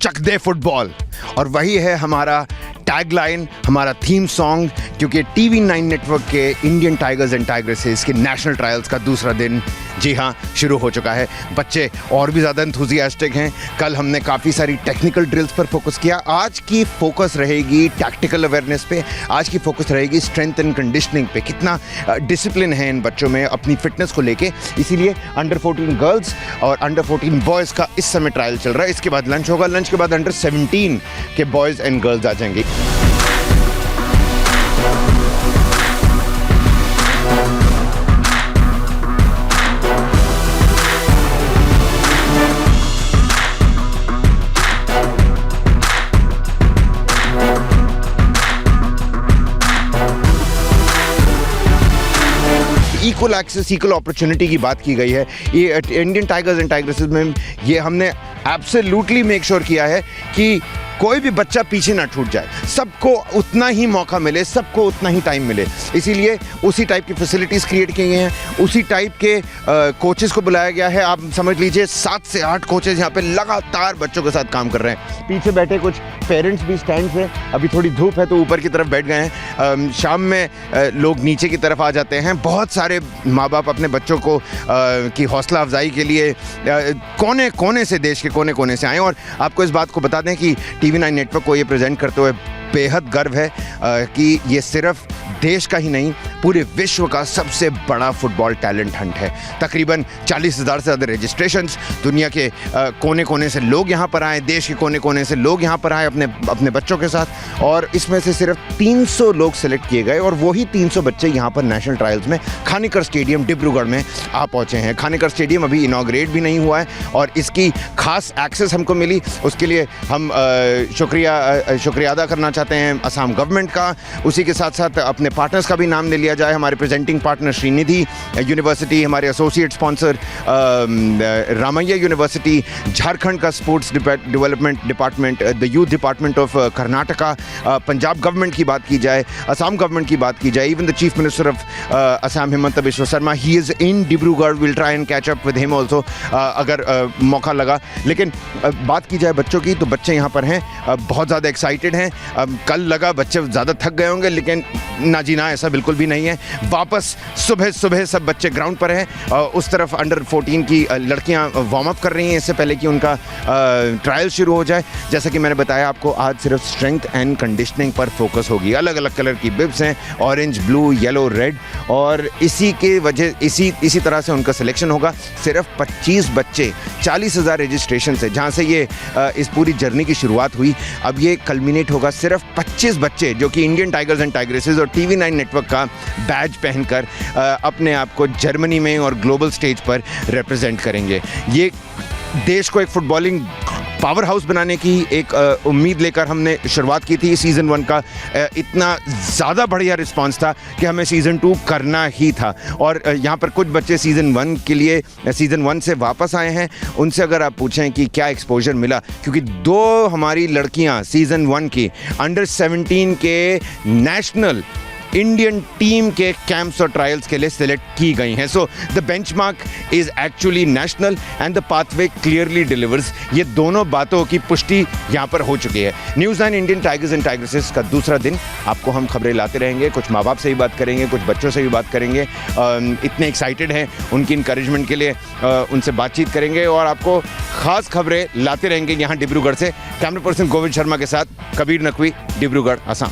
चक दे football, और वही है हमारा टैगलाइन, हमारा थीम सॉन्ग, क्योंकि TV9 नेटवर्क के इंडियन टाइगर्स एंड टाइग्रेसेस के नेशनल ट्रायल्स का दूसरा दिन जी हाँ शुरू हो चुका है। बच्चे और भी ज़्यादा एंथुजियास्टिक हैं। कल हमने काफ़ी सारी टेक्निकल ड्रिल्स पर फोकस किया, आज की फोकस रहेगी टैक्टिकल अवेयरनेस पे, आज की फोकस रहेगी स्ट्रेंथ एंड कंडीशनिंग पे, कितना डिसिप्लिन है इन बच्चों में अपनी फिटनेस को लेके। इसीलिए अंडर 14 गर्ल्स और अंडर 14 बॉयज़ का इस समय ट्रायल चल रहा है। इसके बाद लंच होगा, लंच के बाद अंडर 17 के बॉयज़ एंड गर्ल्स आ जाएंगे। इक्वल एक्सेस, इक्वल अपॉर्चुनिटी की बात की गई है। ये इंडियन टाइगर्स एंड टाइग्रेसेस में ये हमने एब्सोल्युटली मेक श्योर किया है कि कोई भी बच्चा पीछे ना छूट जाए, सबको उतना ही मौका मिले, सबको उतना ही टाइम मिले। इसीलिए उसी टाइप की फैसिलिटीज़ क्रिएट की गई हैं, उसी टाइप के कोचेस को बुलाया गया है। आप समझ लीजिए 7 से 8 कोचेस यहाँ पे लगातार बच्चों के साथ काम कर रहे हैं। पीछे बैठे कुछ पेरेंट्स भी स्टैंड से, अभी थोड़ी धूप है तो ऊपर की तरफ बैठ गए हैं। शाम में लोग नीचे की तरफ आ जाते हैं। बहुत सारे माँ बाप अपने बच्चों को की हौसला अफजाई के लिए कोने कोने से, देश के कोने कोने से आए। और आपको इस बात को बता दें कि TV9 नेटवर्क को ये प्रेजेंट करते हुए बेहद गर्व है कि ये सिर्फ देश का ही नहीं, पूरे विश्व का सबसे बड़ा फुटबॉल टैलेंट हंट है। तकरीबन 40,000 से ज़्यादा रजिस्ट्रेशंस, दुनिया के कोने कोने से लोग यहाँ पर आए, देश के कोने कोने से लोग यहाँ पर आए अपने बच्चों के साथ, और इसमें से सिर्फ 300 लोग सेलेक्ट किए गए। और वही 300 बच्चे यहाँ पर नेशनल ट्रायल्स में खानेकर स्टेडियम डिब्रूगढ़ में आ पहुँचे हैं। खानेकर स्टेडियम अभी इनॉग्रेट भी नहीं हुआ है और इसकी खास एक्सेस हमको मिली, उसके लिए हम शुक्रिया अदा करना चाहते हैं असम गवर्नमेंट का। उसी के साथ साथ अपने पार्टनर्स का भी नाम ले लिया जाए। हमारे प्रेजेंटिंग पार्टनर श्रीनिधि यूनिवर्सिटी, हमारे associate sponsor Ramaiah university, Jharkhand का sports development department, the youth department of Karnataka, Punjab government की बात की जाए, असम गवर्नमेंट की बात की जाए, even the chief minister of Assam Himanta Biswa Sharma, he is in Dibrugarh, will try and catch up with him also अगर मौका लगा। लेकिन बात की जाए बच्चों की, तो बच्चे यहाँ पर हैं, बहुत ज़्यादा एक्साइटेड हैं। कल लगा बच्चे ज़्यादा थक गए होंगे, लेकिन ना जी ना, ऐसा बिल्कुल भी नहीं है। वापस सुबह सुबह सब बच्चे ग्राउंड पर हैं। उस तरफ अंडर 14 की लड़कियां वार्म अप कर रही हैं इससे पहले कि उनका ट्रायल शुरू हो जाए। जैसा कि मैंने बताया आपको, आज सिर्फ स्ट्रेंथ एंड कंडीशनिंग पर फोकस होगी। अलग अलग कलर की बिब्स हैं, ऑरेंज, ब्लू, येलो, रेड, और इसी तरह से उनका सिलेक्शन होगा। सिर्फ 25 बच्चे, 40,000 रजिस्ट्रेशन से जहाँ से ये इस पूरी जर्नी की शुरुआत हुई, अब ये कल्मिनेट होगा सिर्फ 25 बच्चे जो कि इंडियन टाइगर्स एंड टाइग्रेसेस और TV9 नेटवर्क का बैज पहनकर अपने आप को जर्मनी में और ग्लोबल स्टेज पर रिप्रेजेंट करेंगे। ये देश को एक फुटबॉलिंग पावर हाउस बनाने की एक उम्मीद लेकर हमने शुरुआत की थी। सीज़न 1 का इतना ज़्यादा बढ़िया रिस्पांस था कि हमें सीज़न 2 करना ही था। और यहाँ पर कुछ बच्चे सीज़न 1 के लिए सीज़न 1 से वापस आए हैं। उनसे अगर आप पूछें कि क्या एक्सपोजर मिला, क्योंकि 2 हमारी लड़कियाँ सीज़न 1 की अंडर 17 के नेशनल इंडियन टीम के कैंप्स और ट्रायल्स के लिए सिलेक्ट की गई हैं। So the benchmark is actually national and the pathway clearly delivers. ये दोनों बातों की पुष्टि यहाँ पर हो चुकी है। News 9 Indian tigers and tigresses का दूसरा दिन, आपको हम खबरें लाते रहेंगे। कुछ माँ बाप से भी बात करेंगे, कुछ बच्चों से भी बात करेंगे, इतने एक्साइटेड हैं उनकी इंकरेजमेंट के लिए, उनसे बातचीत करेंगे और आपको खास खबरें लाते रहेंगे यहाँ डिब्रूगढ़ से। कैमरा पर्सन गोविंद शर्मा के साथ कबीर नकवी, डिब्रूगढ़, असम।